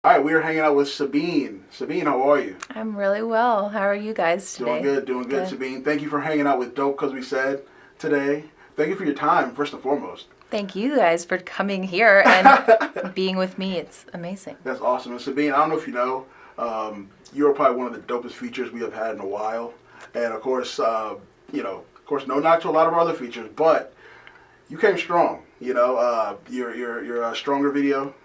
All right, we are hanging out with Sabine. Sabine, how are you? I'm really well. How are you guys Doing today? good, doing good, Sabine. Thank you for hanging out with Dope Because We Said today. Thank you for your time, first and foremost. Thank you guys for coming here and being with me. It's amazing. That's awesome. And Sabine, I don't know if you know, you're probably one of the dopest features we have had in a while. And of course, no knock to a lot of our other features, but you came strong. Your stronger video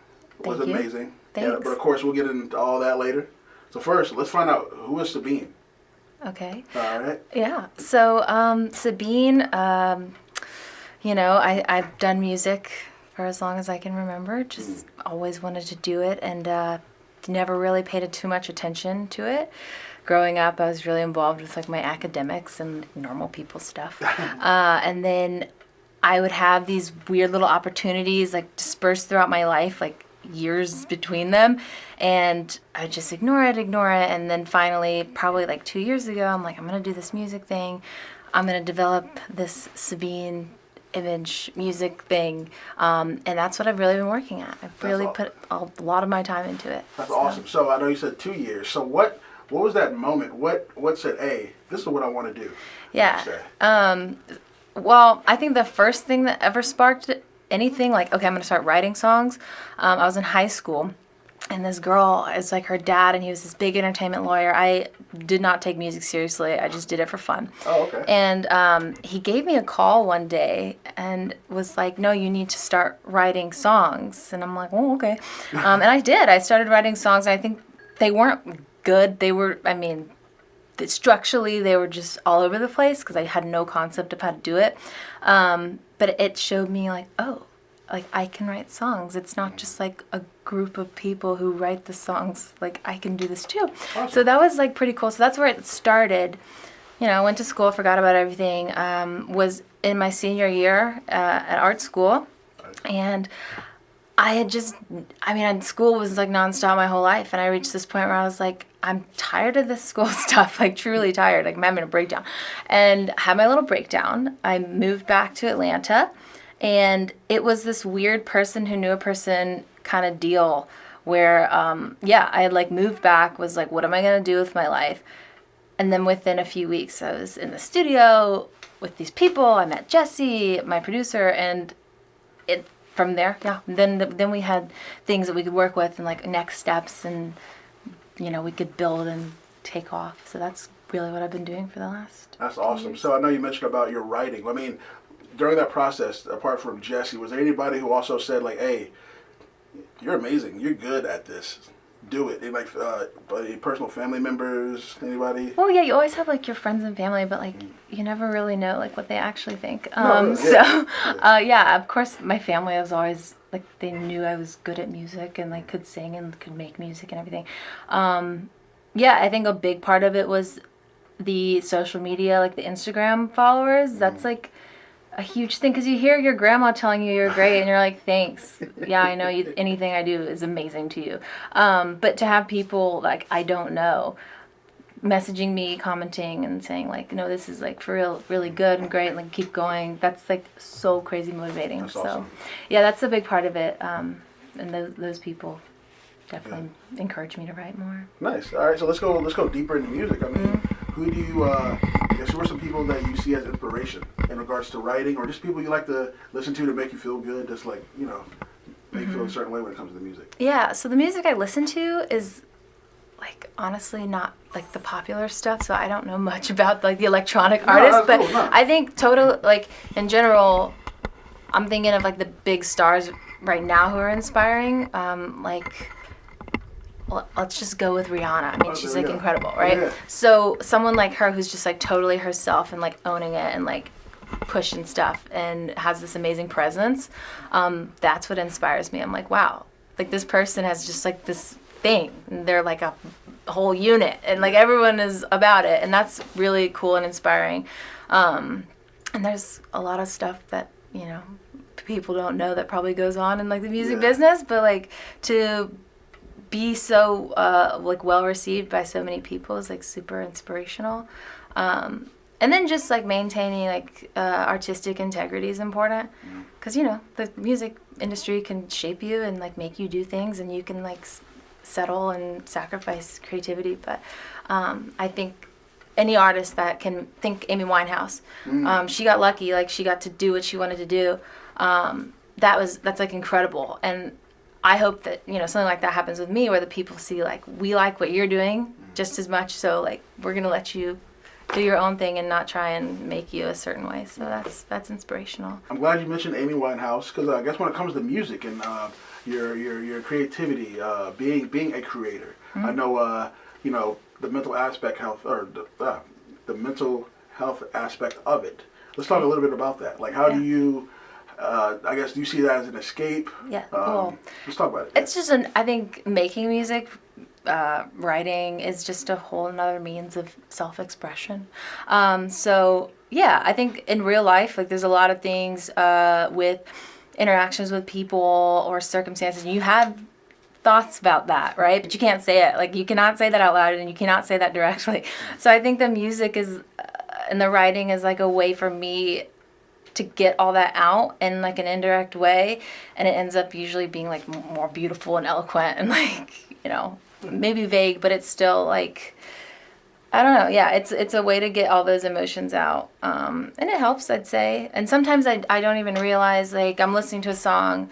was Thank you. amazing. Thanks. But of course, we'll get into all that later. So first, let's find out who is Sabine. Okay. All right. Yeah. So, Sabine, I've done music for as long as I can remember. Just always wanted to do it and never really paid too much attention to it. Growing up, I was really involved with like my academics and normal people stuff. And then I would have these weird little opportunities like dispersed throughout my life, like years between them, and I just ignore it, and then finally, probably like 2 years ago, I'm like, I'm gonna do this music thing. I'm gonna develop this Sabine image music thing, and that's what I've really been working at. I've really put a lot of my time into it. That's awesome. So I know you said 2 years. So what was that moment? What said, hey, this is what I want to do? Yeah. Well, I think the first thing that ever sparked anything, like, okay, I'm going to start writing songs. I was in high school, and this girl is like her dad, and he was this big entertainment lawyer. I did not take music seriously. I just did it for fun. Oh, okay. And he gave me a call one day and was like, no, you need to start writing songs. And I'm like, oh, okay. And I did. I started writing songs. I think they weren't good. They were, structurally, they were just all over the place because I had no concept of how to do it. But it showed me like, oh, like I can write songs. It's not just like a group of people who write the songs. Like I can do this too. Awesome. So that was like pretty cool. So that's where it started. I went to school, forgot about everything. Was in my senior year at art school, and I had school was like nonstop my whole life, and I reached this point where I was like, I'm tired of this school stuff, like truly tired, like I'm having a breakdown. And I had my little breakdown. I moved back to Atlanta, and it was this weird person who knew a person kind of deal where, I had like moved back, was like, what am I going to do with my life? And then within a few weeks, I was in the studio with these people. I met Jesse, my producer, and from there, then we had things that we could work with and like next steps, and we could build and take off. So that's really what I've been doing for the last. That's awesome. Years. So I know you mentioned about your writing. I mean, during that process, apart from Jesse, was there anybody who also said like, hey, you're amazing, you're good at this, do it? Like personal family members, anybody? Well, yeah, you always have like your friends and family, but like you never really know like what they actually think. Of course, my family was always like, they knew I was good at music and like could sing and could make music and everything. I think a big part of it was the social media, like the Instagram followers. That's like a huge thing because you hear your grandma telling you you're great and you're like, thanks. Yeah, I know anything I do is amazing to you. But to have people like I don't know messaging me, commenting and saying like, no, this is like for real, really good and great, like keep going. That's like so crazy motivating. That's awesome. Yeah, that's a big part of it. And those people definitely encourage me to write more. Nice. All right, so let's go deeper into music. I mean, who do you? Who are some people that you see as inspiration in regards to writing, or just people you like to listen to make you feel good, just like make you feel a certain way when it comes to the music? Yeah. So the music I listen to is like honestly not like the popular stuff, so I don't know much about like the electronic artists, but cool, no. I think like in general, I'm thinking of like the big stars right now who are inspiring, let's just go with Rihanna. I mean, she's like incredible, right? Yeah. So someone like her who's just like totally herself and like owning it and like pushing stuff and has this amazing presence, that's what inspires me. I'm like, wow, like this person has just like this thing, and they're like a whole unit, and like everyone is about it, and that's really cool and inspiring. And there's a lot of stuff that people don't know that probably goes on in like the music business, but like to be so like well received by so many people is like super inspirational. And then just like maintaining like artistic integrity is important, because the music industry can shape you and like make you do things, and you can like settle and sacrifice creativity. But I think any artist that can think Amy Winehouse, she got lucky, like she got to do what she wanted to do. That's like incredible. And I hope that, you know, something like that happens with me, where the people see like, we like what you're doing just as much, so like we're gonna let you do your own thing and not try and make you a certain way. So that's inspirational. I'm glad you mentioned Amy Winehouse, because I guess when it comes to music and your creativity, being a creator, I know you know, the mental aspect health, or the mental health aspect of it. Let's talk a little bit about that. Like, how do you, I guess, do you see that as an escape? Yeah. Cool. Let's talk about it. It's just I think making music, writing is just a whole another means of self-expression. So yeah, I think in real life, like there's a lot of things with interactions with people or circumstances, and you have thoughts about that, right? But you can't say it. Like, you cannot say that out loud, and you cannot say that directly. So I think the music is, and the writing is like a way for me to get all that out in like an indirect way, and it ends up usually being like more beautiful and eloquent and like, you know, maybe vague, but it's still like, I don't know. Yeah, it's a way to get all those emotions out, and it helps, I'd say. And sometimes I don't even realize, like, I'm listening to a song,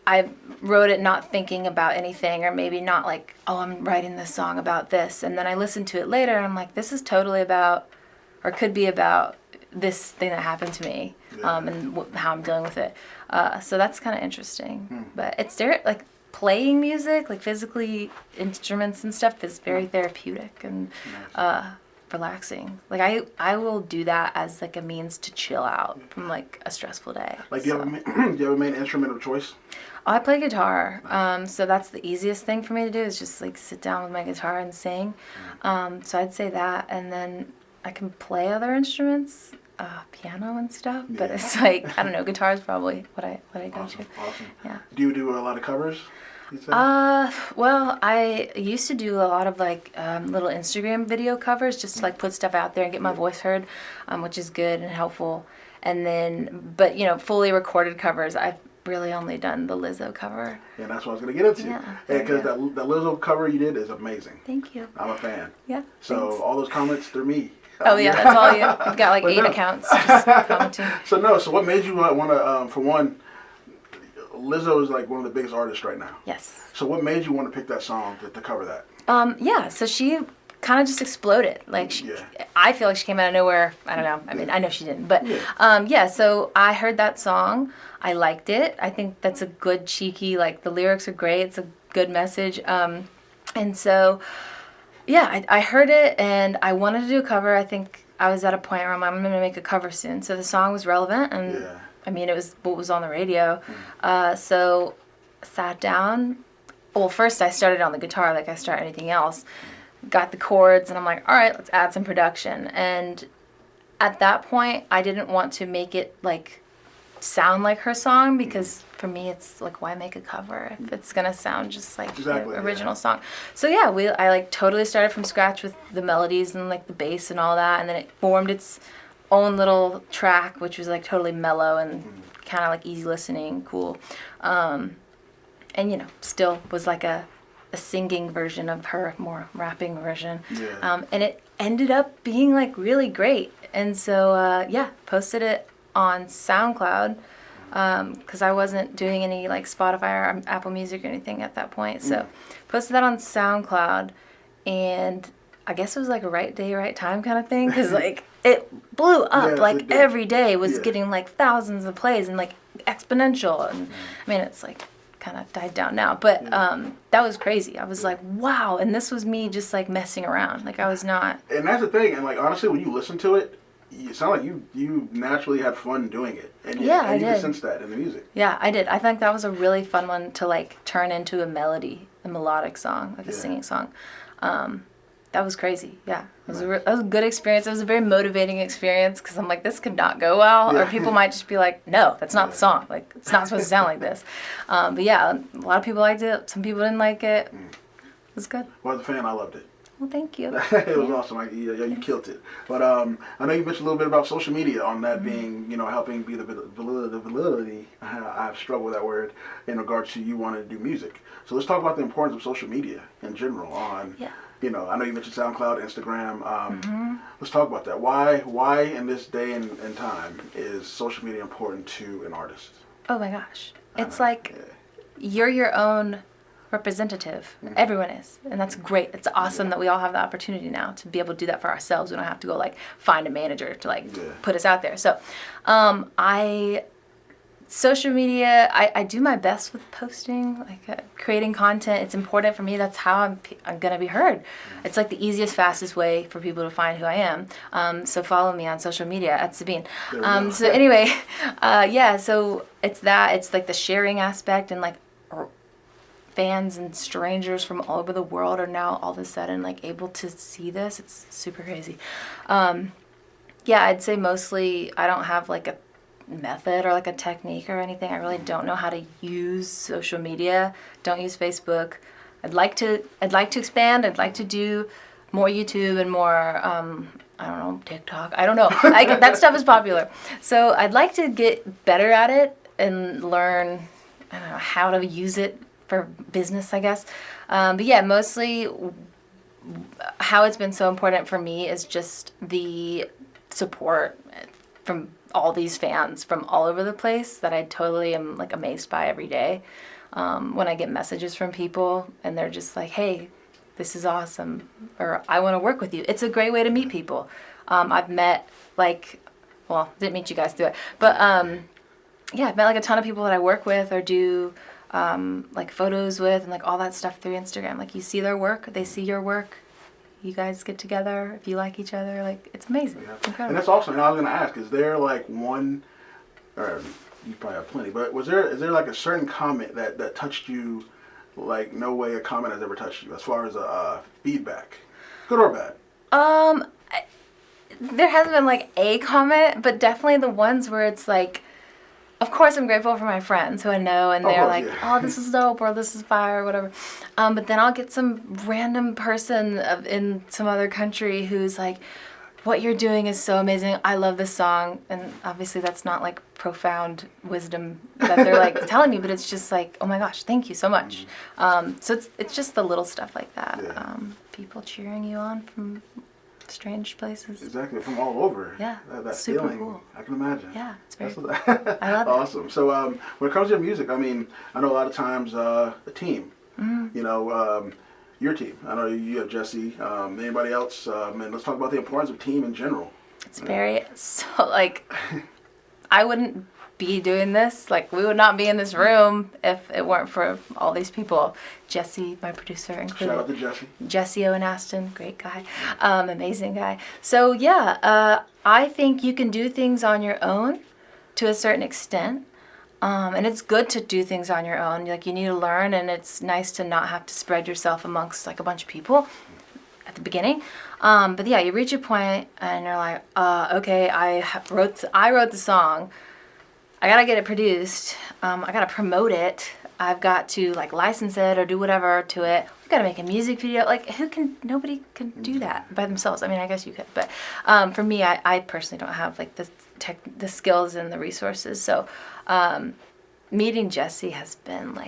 I wrote it not thinking about anything, or maybe not like, oh, I'm writing this song about this, and then I listen to it later and I'm like, this is totally about, or could be about, this thing that happened to me, and how I'm dealing with it. So that's kind of interesting. But it's like playing music, like physically instruments and stuff, is very therapeutic and relaxing. Like I will do that as like a means to chill out from like a stressful day. Like, do you have a main instrument of choice? I play guitar, so that's the easiest thing for me to do, is just like sit down with my guitar and sing. So I'd say that, and then I can play other instruments, piano and stuff. But it's like, I don't know, guitar is probably what I go to. Awesome. Yeah. Do you do a lot of covers? Well, I used to do a lot of like little Instagram video covers, just to like put stuff out there and get my voice heard, which is good and helpful. And then, but you know, fully recorded covers, I've really only done the Lizzo cover. Yeah, that's what I was going to get into. Yeah, Because that Lizzo cover you did is amazing. Thank you. I'm a fan. Yeah. So thanks. all those comments, they're me. Oh yeah, that's all you. You've got like 8 accounts just commenting. So what made you want to, for one, Lizzo is like one of the biggest artists right now. Yes. So what made you want to pick that song to cover that? Yeah, so she kind of just exploded. Like, I feel like she came out of nowhere. I don't know. I mean, I know she didn't. But, so I heard that song. I liked it. I think that's a good, cheeky, like, the lyrics are great. It's a good message. And so, yeah, I heard it, and I wanted to do a cover. I think I was at a point where I'm going to make a cover soon. So the song was relevant, and, I mean, it was what was on the radio. So I sat down. Well, first I started on the guitar like I start anything else. Got the chords, and I'm like, all right, let's add some production. And at that point, I didn't want to make it like sound like her song, because for me it's like, why make a cover if it's gonna sound just like the original song? So yeah, I like totally started from scratch with the melodies and like the bass and all that, and then it formed its own little track, which was like totally mellow and kind of like easy listening, cool. And you know, still was like a singing version of her, more rapping version. And it ended up being like really great. And so posted it on SoundCloud, because I wasn't doing any like Spotify or Apple Music or anything at that point. So posted that on SoundCloud, and I guess it was like a right day, right time kind of thing, because like it blew up. Like every day was getting like thousands of plays and like exponential. And I mean, it's like kind of died down now, but that was crazy. I was like, wow. And this was me just like messing around. Like, I was not. And that's the thing. And like, honestly, when you listen to it, it sounded like you naturally had fun doing it. And I you did. can sense that in the music. Yeah, I did. I think that was a really fun one to like turn into a melody, a melodic song, like a singing song. That was crazy. Yeah, it was that was a good experience. It was a very motivating experience, because I'm like, this could not go well, or people might just be like, no, that's not the song. Like, it's not supposed to sound like this. But yeah, a lot of people liked it. Some people didn't like it. It was good. Well, as a fan, I loved it. Well, thank you. It was awesome. You killed it. But I know you mentioned a little bit about social media on that being, helping be the validity. I have struggled with that word in regards to you wanting to do music. So let's talk about the importance of social media in general. I know you mentioned SoundCloud, Instagram. Let's talk about that. Why in this day and time is social media important to an artist? Oh my gosh, it's like you're your own representative. Everyone is, and that's great. It's awesome that we all have the opportunity now to be able to do that for ourselves. We don't have to go find a manager to put us out there. So social media, I do my best with posting, creating content. It's important for me. That's how I'm gonna be heard. It's like the easiest, fastest way for people to find who I am. So follow me on social media at Sabine. So anyway, so it's that. It's like the sharing aspect, and fans and strangers from all over the world are now all of a sudden able to see this. It's super crazy. I'd say mostly I don't have a method or a technique or anything. I really don't know how to use social media. Don't use Facebook. I'd like to expand. I'd like to do more YouTube and more I don't know, TikTok. I don't know. That stuff is popular. So I'd like to get better at it and learn, I don't know, how to use it for business, I guess. Mostly how it's been so important for me is just the support from all these fans from all over the place that I totally am amazed by every day. When I get messages from people and they're just like, hey, this is awesome, or I want to work with you. It's a great way to meet people. I've met didn't meet you guys through it, but I've met a ton of people that I work with or do photos with and all that stuff through Instagram. You see their work, they see your work. You guys get together if you like each other. It's amazing. Yeah. It's incredible. And that's awesome. And I was going to ask, is there one, or you probably have plenty, but is there a certain comment that touched you no way a comment has ever touched you as far as feedback, good or bad? There hasn't been a comment, but definitely the ones where it's of course I'm grateful for my friends who I know, and they're oh, this is dope, or this is fire, or whatever. But then I'll get some random person in some other country who's what you're doing is so amazing. I love this song. And obviously that's not profound wisdom that they're telling me, but it's just oh my gosh, thank you so much. So it's just the little stuff like that. Yeah. People cheering you on from strange places. Exactly, from all over. Yeah, that super feeling, cool. I can imagine. Yeah, it's very cool. I love it. Awesome. So when it comes to your music, I know a lot of times a team, your team. I know you have Jesse, anybody else, and let's talk about the importance of team in general. It's very, I wouldn't be doing this. We would not be in this room if it weren't for all these people. Jesse, my producer, included. Shout out to Jesse. Jesse Owen Aston, great guy, amazing guy. So I think you can do things on your own to a certain extent. And it's good to do things on your own. You need to learn, and it's nice to not have to spread yourself amongst a bunch of people at the beginning. But you reach a point and you're okay, I wrote the song. I gotta get it produced. I gotta promote it. I've got to license it or do whatever to it. We gotta make a music video. Nobody can do that by themselves. I guess you could, but for me, I personally don't have the skills and the resources. So meeting Jesse has been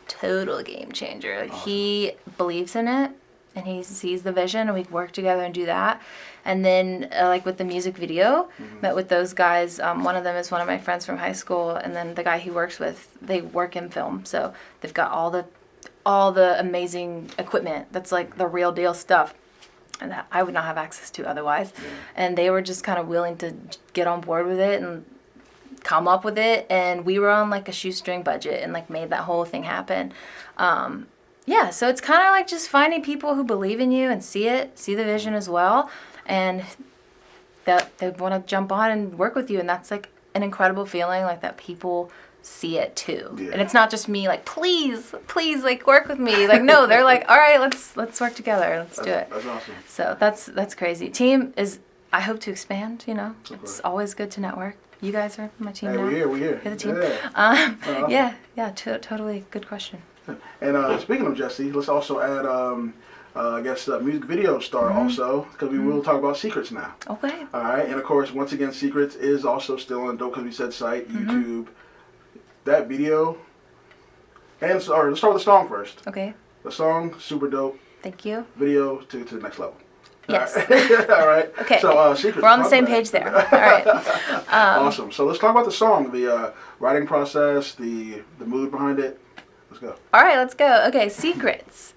total game changer. Awesome. He believes in it and he sees the vision, and we work together and do that. And then with the music video, met with those guys. One of them is one of my friends from high school, and then the guy he works with, they work in film, so they've got all the amazing equipment that's the real deal stuff, and that I would not have access to otherwise. Yeah. And they were just kind of willing to get on board with it and come up with it, and we were on a shoestring budget and made that whole thing happen. So it's kind of just finding people who believe in you and see the vision as well, and that they want to jump on and work with you, and that's an incredible feeling that people see it too. Yeah. And it's not just me please work with me. No, they're all right, let's work together, let's do it. That's awesome. So that's crazy. Team is, I hope to expand, it's always good to network. You guys are my team now. We're here. You're the team. Yeah. Totally good question. And speaking of Jesse, let's also add, I guess, music video star also, because we will talk about Secrets now. Okay. All right, and of course, once again, Secrets is also still on Dopecausewesaid site, YouTube. That video, and let's start with the song first. Okay. The song, super dope. Thank you. Video to the next level. Yes. All right. All right. Okay. So, Secrets. We're on the same page there. All right. Awesome. So let's talk about the song, the writing process, the mood behind it. Let's go. All right, let's go. Okay, Secrets.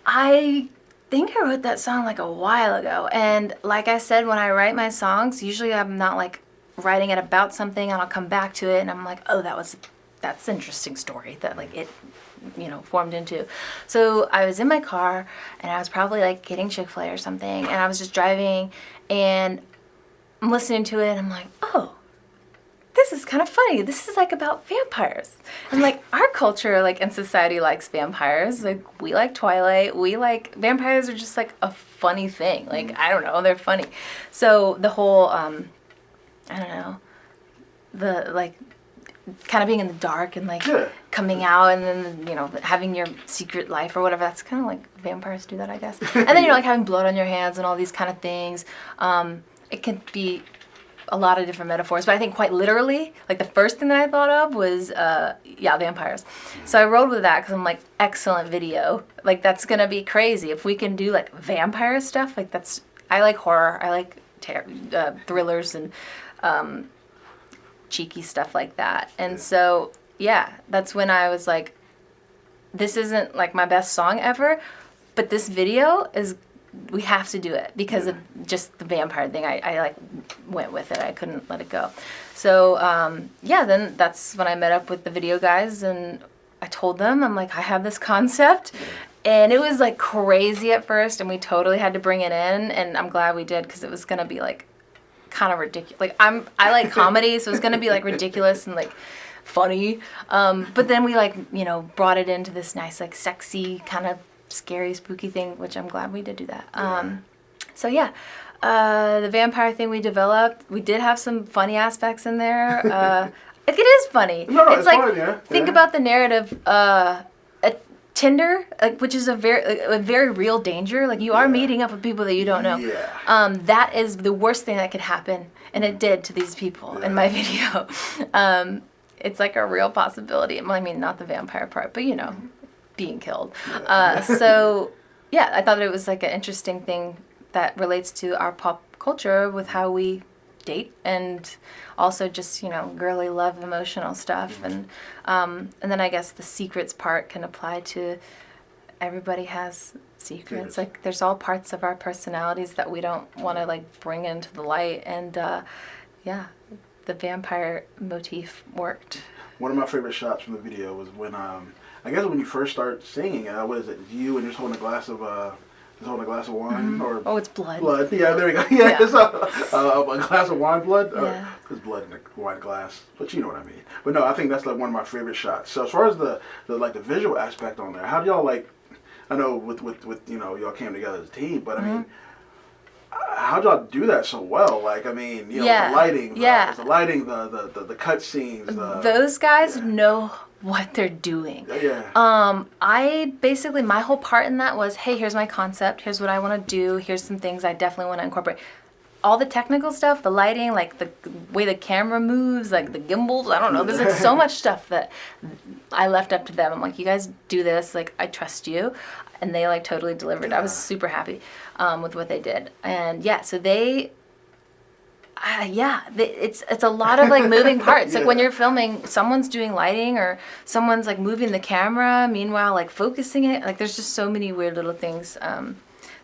I think I wrote that song like a while ago. And like I said, when I write my songs, usually I'm not like writing it about something and I'll come back to it and I'm like, oh, that's an interesting story that like it, formed into. So I was in my car and I was probably like getting Chick-fil-A or something and I was just driving and I'm listening to it and I'm like, oh, this is kind of funny. This is like about vampires. And like our culture like and society likes vampires. Like we like Twilight. We like vampires are just like a funny thing. Like I don't know, they're funny. So the whole I don't know, the like kind of being in the dark and like coming out and then having your secret life or whatever, that's kind of like vampires do that, I guess. And then like having blood on your hands and all these kind of things. It can be a lot of different metaphors, but I think quite literally, like the first thing that I thought of was vampires. So I rode with that because I'm like, excellent video, like that's gonna be crazy if we can do like vampire stuff. Like I like horror, I like thrillers and cheeky stuff like that. And so yeah, that's when I was like, this isn't like my best song ever, but this video is, we have to do it because of just the vampire thing. I like went with it. I couldn't let it go. So then that's when I met up with the video guys and I told them, I'm like, I have this concept. And it was like crazy at first and we totally had to bring it in, and I'm glad we did because it was gonna be like kind of ridiculous. Like I like comedy, so it's gonna be like ridiculous and like funny. But then we like brought it into this nice like sexy kind of scary spooky thing, which I'm glad we did do that. So yeah, the vampire thing we developed, we did have some funny aspects in there. Like it is funny. No, it's like fun, yeah. Think about the narrative. Tinder, like, which is a very real danger. Like you are meeting up with people that you don't know. Yeah. That is the worst thing that could happen, and it did to these people in my video. It's like a real possibility. I mean, not the vampire part, but being killed. So yeah, I thought it was like an interesting thing that relates to our pop culture with how we date and also just girly love emotional stuff. And then I guess the secrets part can apply to everybody has secrets. Like there's all parts of our personalities that we don't want to like bring into the light, and the vampire motif worked. One of my favorite shots from the video was when I guess when you first start singing, what is it, you and you're holding a glass of wine, or oh, it's blood. Blood, yeah, there we go. Yeah, it's a glass of wine, blood. There's blood in a wine glass, but you know what I mean. But no, I think that's like one of my favorite shots. So as far as the visual aspect on there, how do y'all like? I know with y'all came together as a team, but I mean, how'd y'all do that so well? Like I mean, the lighting, the cut scenes. Those guys know what they're doing. I basically, my whole part in that was, hey, here's my concept, here's what I want to do, here's some things I definitely want to incorporate. All the technical stuff, the lighting, like the way the camera moves, like the gimbals, I don't know, there's like so much stuff that I left up to them. I'm like, you guys do this, like I trust you. And they like totally delivered. I was super happy with what they did. And yeah, so they it's a lot of like moving parts. Like when you're filming, someone's doing lighting or someone's like moving the camera, meanwhile like focusing it. Like there's just so many weird little things.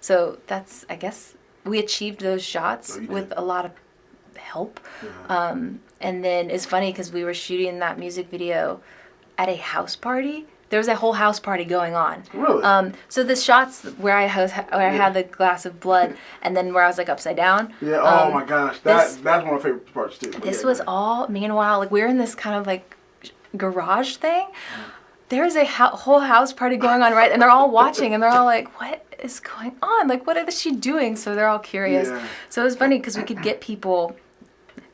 So that's, I guess, we achieved those shots with a lot of help. And then it's funny because we were shooting that music video at a house party. There was a whole house party going on. Really? So the shots where I had the glass of blood, and then where I was like upside down. Yeah. Oh my gosh, that's one of my favorite parts too. This was all. Meanwhile, like we're in this kind of like garage thing. There's a whole house party going on, right? And they're all watching, and they're all like, "What is going on? Like, what is she doing?" So they're all curious. So it was funny because we could get people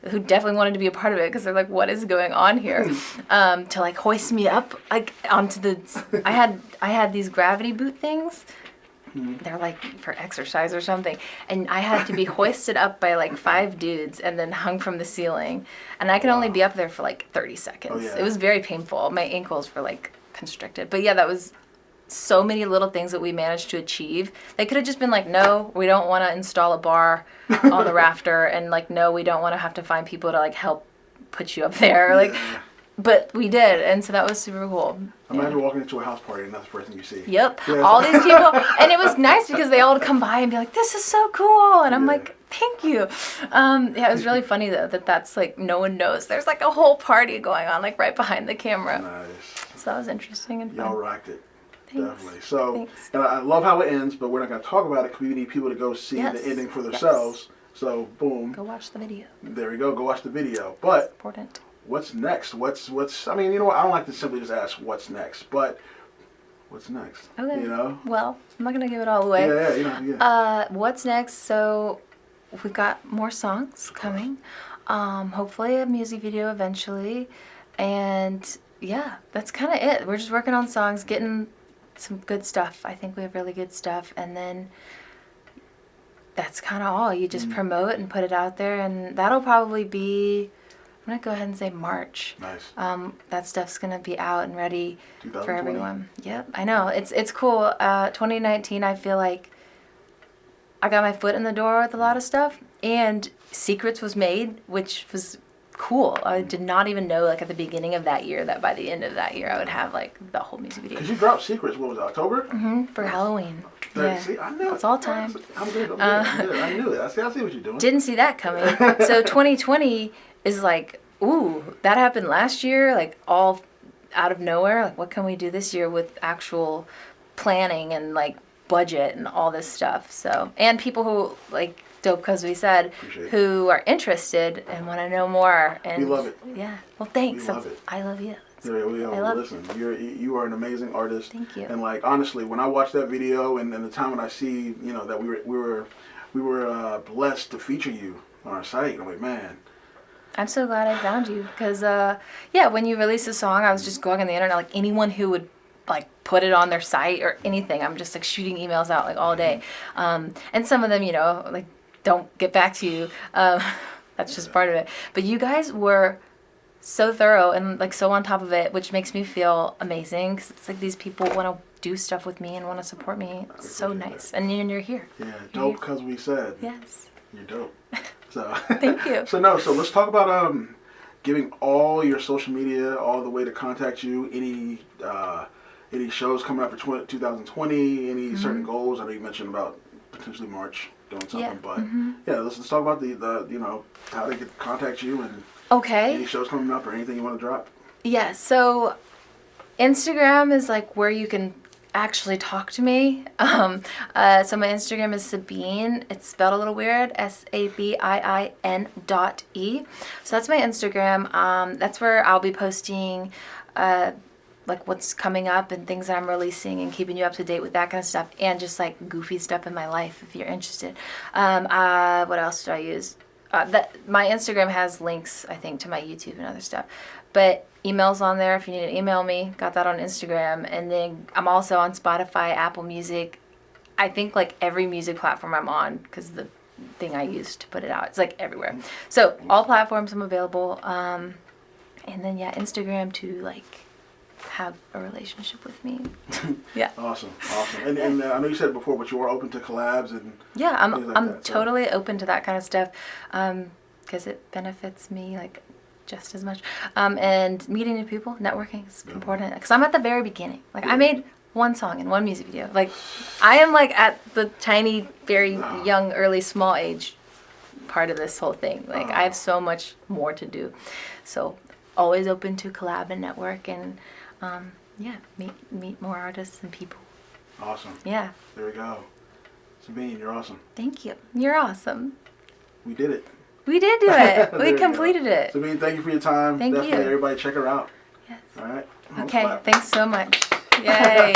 who definitely wanted to be a part of it because they're like, what is going on here? To like hoist me up like onto the. I had these gravity boot things. They're like for exercise or something, and I had to be hoisted up by like 5 dudes and then hung from the ceiling, and I could only be up there for like 30 seconds. Oh, yeah. It was very painful. My ankles were like constricted, but yeah, that was so many little things that we managed to achieve. They could have just been like, no, we don't want to install a bar on the rafter, and like, no, we don't want to have to find people to like help put you up there, like. But we did, and so that was super cool. Imagine walking into a house party and that's the first thing you see. Yep, all these people, and it was nice because they all would come by and be like, "This is so cool," and I'm like, "Thank you." Yeah, it was really funny though that's like no one knows. There's like a whole party going on like right behind the camera. Nice. So that was interesting and fun. Y'all rocked it. Thanks. Definitely. So, Thanks. and I love how it ends, but we're not going to talk about it because we need people to go see the ending for themselves. So, boom. Go watch the video. There we go. Go watch the video. But It's important. what's next? What's? I mean, you know what? I don't like to simply just ask what's next, but what's next? Okay. You know? Well, I'm not gonna give it all away. Yeah, you know, What's next? So we've got more songs coming. Hopefully a music video eventually, and yeah, that's kind of it. We're just working on songs, getting some good stuff. I think we have really good stuff, and then that's kind of all. You just promote and put it out there, and that'll probably be. I'm going to go ahead and say March. Nice. That stuff's going to be out and ready for 2020. everyone. Yep, I know. It's cool. 2019, I feel like I got my foot in the door with a lot of stuff. And Secrets was made, which was cool. I did not even know, like, at the beginning of that year that by the end of that year I would have, like, the whole music video. Because you dropped Secrets, what was it, October? For Halloween. Yeah. See, I knew It's all time. I'm good. I knew it. I see what you're doing. Didn't see that coming. So 2020 is like, ooh, that happened last year, like all out of nowhere. Like, what can we do this year with actual planning and like budget and all this stuff? So, and people who like Dopecausewesaid who are interested and want to know more. And we love it. Yeah. Well, thanks. We love it. I love you. Listen, you are an amazing artist. Thank you. And like honestly, when I watched that video and the time when I see that we were blessed to feature you on our site, I'm like, man. I'm so glad I found you because when you released a song, I was just going on the internet, like anyone who would like put it on their site or anything. I'm just like shooting emails out like all day, and some of them, like don't get back to you. That's just part of it. But you guys were so thorough and like so on top of it, which makes me feel amazing because it's like these people want to do stuff with me and want to support me. It's so nice, and you're here. Yeah, dope because we said. Yes. You're dope. So thank you. So let's talk about giving all your social media, all the way to contact you. Any shows coming up for 2020? Any certain goals? I know you mentioned about potentially March doing something, but let's talk about the how they could contact you and any shows coming up or anything you want to drop. Yeah. So Instagram is like where you can actually talk to me. So my Instagram is Sabine. It's spelled a little weird. SABIIN.E. So that's my Instagram. That's where I'll be posting like what's coming up and things that I'm releasing and keeping you up to date with that kind of stuff and just like goofy stuff in my life if you're interested. What else do I use? My Instagram has links, I think, to my YouTube and other stuff. But email's on there if you need to email me. Got that on Instagram. And then I'm also on Spotify, Apple Music. I think like every music platform I'm on because the thing I use to put it out. It's like everywhere. So all platforms I'm available. And then Instagram to like have a relationship with me. Yeah. Awesome. And I know you said it before, but you are open to collabs and I'm totally open to that kind of stuff because it benefits me like just as much. And meeting new people, networking is important because I'm at the very beginning. Like I made one song and one music video. Like I am like at the tiny, very young, early, small age part of this whole thing. Like I have so much more to do. So always open to collab and network and meet more artists and people. Awesome. Yeah. There we go. Sabine, you're awesome. Thank you. You're awesome. We did it. We did do it. We completed it. Sabine, thank you for your time. Definitely, everybody check her out. Yes. All right. Okay. Thanks so much. Yay.